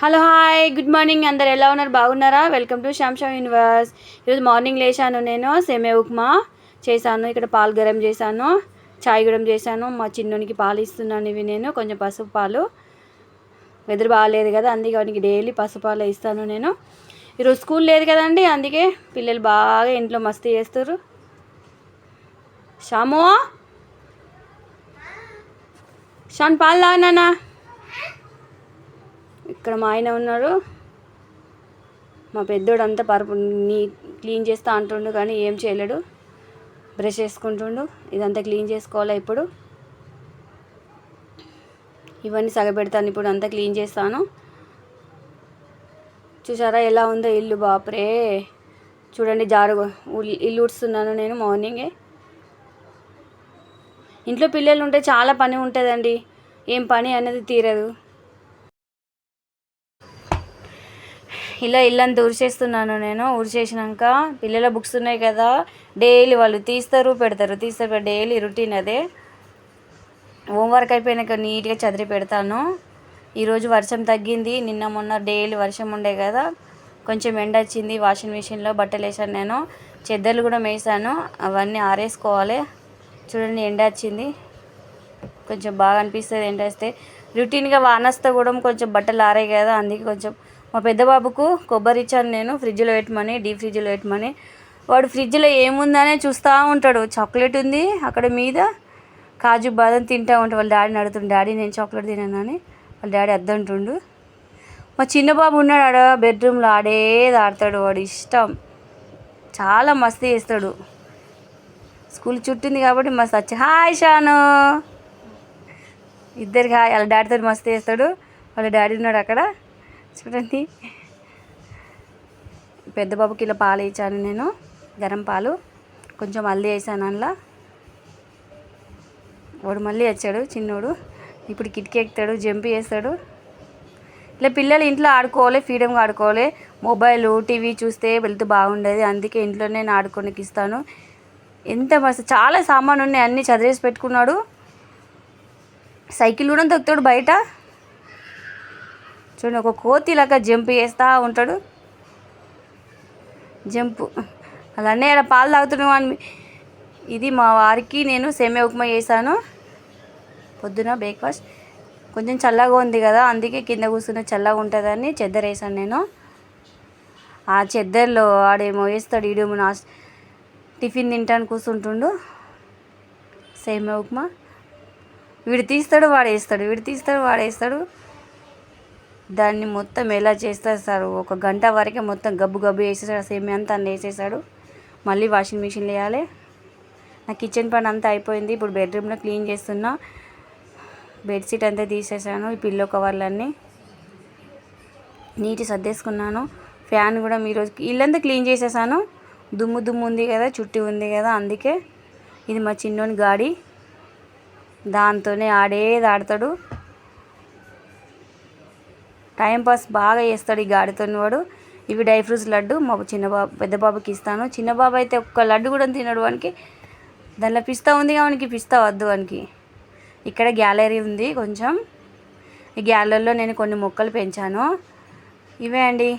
Hello hi good morning అందరు ఎలా ఉన్నారు బాగున్నారా వెల్కమ్ టు శ్యామ్ యూనివర్స్. ఈరోజు మార్నింగ్ లేచాను, నేను సేమియా ఉప్మా చేశాను. ఇక్కడ పాలు గరం చేశాను, చాయ్ గరం చేశాను. మా చిన్నోనికి పాలు ఇస్తున్నాను. ఇవి నేను కొంచెం పసుపు పాలు, వెదర్ బాగాలేదు కదా అందుకే వానికి డైలీ పసుపు పాలు ఇస్తాను నేను. ఈరోజు స్కూల్ లేదు కదండి, అందుకే పిల్లలు బాగా ఇంట్లో మస్తీ చేస్తారు. షాము షాన్ పాలు తాగినా. ఇక్కడ మా ఆయన ఉన్నారు. మా పెద్దోడు అంతా పరుపు క్లీన్ చేస్తా అంటుండు కానీ ఏం చేయలేడు. బ్రష్ చేసుకుంటుండు. ఇదంతా క్లీన్ చేసుకోవాలి. ఇప్పుడు ఇవన్నీ సగపెడతాను. ఇప్పుడు అంతా క్లీన్ చేస్తాను. చూసారా ఎలా ఉందో ఇల్లు, బాప్రే చూడండి. ఇల్లు ఉడుస్తున్నాను నేను మార్నింగే. ఇంట్లో పిల్లలు ఉంటే చాలా పని ఉంటుందండి, ఏం పని అనేది తీరదు. ఇలా ఇల్లంతా ఉడిచేస్తున్నాను నేను. ఉడిచేసినాక పిల్లల బుక్స్ ఉన్నాయి కదా, డైలీ వాళ్ళు తీస్తారు పెడతారు డైలీ రొటీన్ అదే. హోంవర్క్ అయిపోయినాక నీట్గా చదిరి పెడతాను. ఈరోజు వర్షం తగ్గింది, నిన్న మొన్న డైలీ వర్షం ఉండే కదా. కొంచెం ఎండ వచ్చింది, వాషింగ్ మిషన్లో బట్టలు వేసాను నేను. చెద్దర్లు కూడా వేసాను, అవన్నీ ఆరేసుకోవాలి. చూడండి ఎండ వచ్చింది, కొంచెం బాగా అనిపిస్తుంది ఎండ వస్తే. రొటీన్గా వానొస్తే కూడా కొంచెం బట్టలు ఆరాయి కదా, అందుకే కొంచెం. మా పెద్ద బాబుకు కొబ్బరి ఇచ్చాను నేను, ఫ్రిడ్జ్లో పెట్టమని, డీప్ ఫ్రిడ్జ్లో పెట్టమని. వాడు ఫ్రిడ్జ్లో ఏముందనే చూస్తూ ఉంటాడు. చాక్లెట్ ఉంది అక్కడ మీద, కాజు బాదం తింటూ ఉంటాడు. వాళ్ళ డాడీని అడుగుతుండు, డాడీ నేను చాక్లెట్ తినాను అని. వాళ్ళ డాడీ అద్దంటుండు. మా చిన్న బాబు ఉన్నాడు ఆడ బెడ్రూమ్లో, ఆడతాడు. వాడు ఇష్టం, చాలా మస్తు చేస్తాడు. స్కూల్ చుట్టింది కాబట్టి మస్తు వచ్చి హాయ్ షాను, ఇద్దరికి హాయ్. వాళ్ళ డాడీతో మస్తు చేస్తాడు. వాళ్ళ డాడీ ఉన్నాడు అక్కడ చూడండి. పెద్ద బాబుకి ఇలా పాలు ఇచ్చాను నేను, గరం పాలు. కొంచెం మళ్ళీ వేసాను అందులో. వాడు మళ్ళీ వచ్చాడు చిన్నోడు. ఇప్పుడు కిటికీ ఎక్కుతాడు, జంప్ చేస్తాడు. ఇలా పిల్లలు ఇంట్లో ఆడుకోవాలి, ఫ్రీడమ్గా ఆడుకోవాలి. మొబైల్ టీవీ చూస్తే వెళ్తూ బాగుండేది, అందుకే ఇంట్లోనే నేను ఆడుకోనికి ఇస్తాను. ఎంత మస్తు చాలా సామాను ఉన్నాయి, అన్నీ చదివేసి పెట్టుకున్నాడు. సైకిల్ కూడా తొక్కుతాడు బయట. చూడండి, ఒక కోతిలాగా జంప్ చేస్తూ ఉంటాడు. జంపు అలానే అలా పాలు తాగుతున్నాను. ఇది మా వారికి నేను సేమియా ఉప్మా చేశాను పొద్దున బ్రేక్ఫాస్ట్. కొంచెం చల్లగా ఉంది కదా, అందుకే కింద కూర్చున్న చల్లగా ఉంటుందని చెద్దరు వేసాను నేను. ఆ చెద్దర్లో ఆడేమో వేస్తాడు, ఈడేమో టిఫిన్ తింటాను కూర్చుంటుండు. సేమియా ఉప్మా వీడు తీస్తాడు వాడేస్తాడు, వీడు తీస్తాడు వాడేస్తాడు. దాన్ని మొత్తం ఎలా చేస్తారు సార్, ఒక గంట వరకే మొత్తం గబ్బు గబ్బు వేసేసాడు. సేమియా అంతా అన్నీ వేసేసాడు. మళ్ళీ వాషింగ్ మిషన్లో వేయాలి. నా కిచెన్ పని అంతా అయిపోయింది. ఇప్పుడు బెడ్రూమ్లో క్లీన్ చేస్తున్నా. బెడ్షీట్ అంతా తీసేసాను, ఈ పిల్లో కవర్లన్నీ నీటి సర్దేసుకున్నాను. ఫ్యాన్ కూడా ఈరోజు ఇల్లంతా క్లీన్ చేసేసాను. దుమ్ము దుమ్ము ఉంది కదా, చుట్టి ఉంది కదా, అందుకే. ఇది మా చిన్నోని గాడి, దాంతోనే ఆడతాడు. టైంపాస్ బాగా చేస్తాడు ఈ గాడితో వాడు. ఇవి డ్రై ఫ్రూట్స్ లడ్డు మా పెద్ద బాబుకి ఇస్తాను. చిన్న బాబు అయితే ఒక్క లడ్డు కూడా తినడు. వానికి దానిలో పిస్తా ఉంది, వానికి పిస్తా వద్దు వానికి. ఇక్కడ గ్యాలరీ ఉంది కొంచెం, ఈ గ్యాలరీలో నేను కొన్ని మొక్కలు పెంచాను. ఇవే అండి,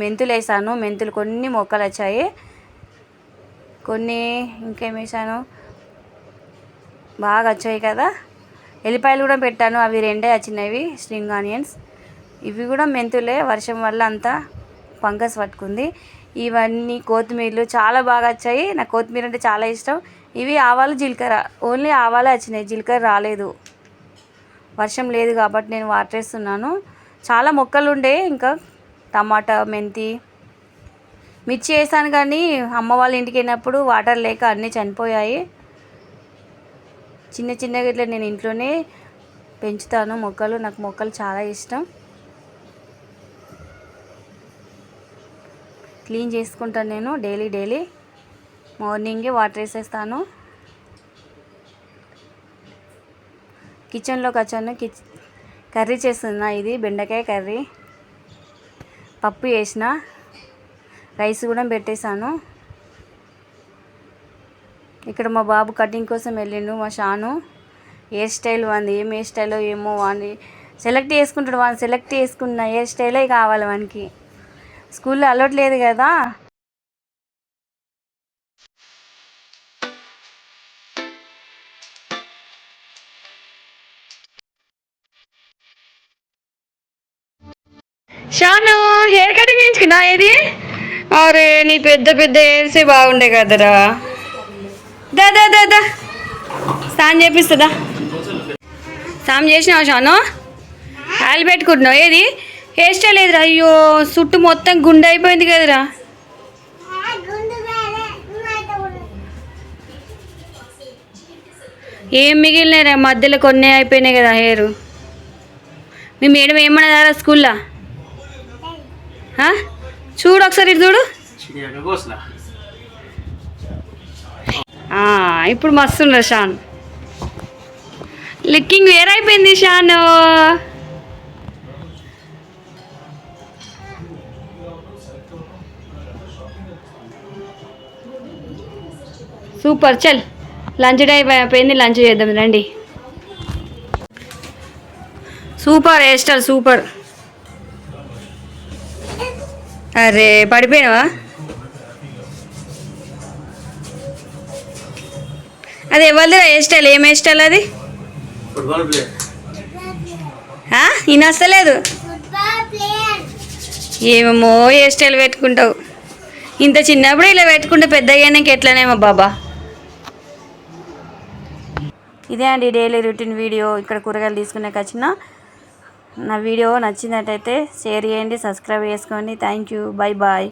మెంతులు వేసాను. మెంతులు కొన్ని మొక్కలు వచ్చాయి, కొన్ని ఇంకేం వేసాను బాగా వచ్చాయి కదా. ఎల్లిపాయలు కూడా పెట్టాను, అవి రెండే వచ్చినవి, స్ప్రింగ్ ఆనియన్స్. ఇవి కూడా మెంతులే, వర్షం వల్ల అంతా ఫంగస్ పట్టుకుంది. ఇవన్నీ కొత్తిమీరలు చాలా బాగా వచ్చాయి. నాకు కొత్తిమీర అంటే చాలా ఇష్టం. ఇవి ఆవాలు జీలకర్ర, ఓన్లీ ఆవాలే వచ్చినాయి, జీలకర్ర రాలేదు. వర్షం లేదు కాబట్టి నేను వాటర్ వేస్తున్నాను. చాలా మొక్కలు ఉండే, ఇంకా టమాటా, మెంతి, మిర్చి వేసాను కానీ అమ్మ వాళ్ళ ఇంటికి వెళ్ళినప్పుడు వాటర్ లేక అన్నీ చనిపోయాయి. చిన్న చిన్నగా ఇట్లా నేను ఇంట్లోనే పెంచుతాను మొక్కలు. నాకు మొక్కలు చాలా ఇష్టం. క్లీన్ చేసుకుంటాను నేను డైలీ మార్నింగే వాటర్ వేసేస్తాను. కిచెన్లోకి వచ్చాను, కర్రీ చేస్తున్నా. ఇది బెండకాయ కర్రీ, పప్పు వేసిన, రైస్ కూడా పెట్టేశాను. ఇక్కడ మా బాబు కటింగ్ కోసం వెళ్ళిండు. మా షాను హెయిర్ స్టైల్ వాంది, ఏం హెయిర్ స్టైలో ఏమో వాంది సెలెక్ట్ చేసుకుంటాడు. వాడు సెలెక్ట్ చేసుకున్న హెయిర్ స్టైలే కావాలి వానికి. స్కూల్లో అలవట్లేదు కదా. షాను హెయిర్ కటింగ్ చేయించుకున్నా ఏది? అరే నీ పెద్ద పెద్ద హెయిర్సే బాగుండే కదరా. దా దా దా దా స్నానం చేపిస్తుందా? స్నానం చేసినావా షాను? ఆయిల్ పెట్టుకుంటున్నావు. ఏది హెయిర్ స్టైల్ ఏదిరా? అయ్యో చుట్టూ మొత్తం గుండె అయిపోయింది కదరా. ఏం మిగిలినాయిరా, మధ్యలో కొన్ని అయిపోయినాయి కదా హెయిర్. మీ మేడం ఏమన్నదారా స్కూల్లో? చూడు ఒకసారి ఇటు చూడు. ఇప్పుడు మస్తుండ్రా షాన్. లుకింగ్ వేరైపోయింది షాను. సూపర్. చల్ లంచ్ టైం అయిపోయింది, లంచ్ చేద్దాం రండి. Super hair style super. అరే పడిపోయినావా? అది ఎవరిది హెయిర్ స్టైల్? ఏం హెయిర్ స్టైల్ అది? ఈయన వస్తలేదు. ఏమేమో హెయిర్ స్టైల్ పెట్టుకుంటావు. ఇంత చిన్నప్పుడు ఇలా పెట్టుకుంటే పెద్దగానే ఎట్లనేమో బాబా. ఇదే అండి డైలీ రొటీన్ వీడియో. ఇక్కడ కూరగాయలు తీసుకునేకి వచ్చిన. నా వీడియో నచ్చినట్టయితే షేర్ చేయండి, సబ్స్క్రైబ్ చేసుకోండి. Thank you. Bye bye.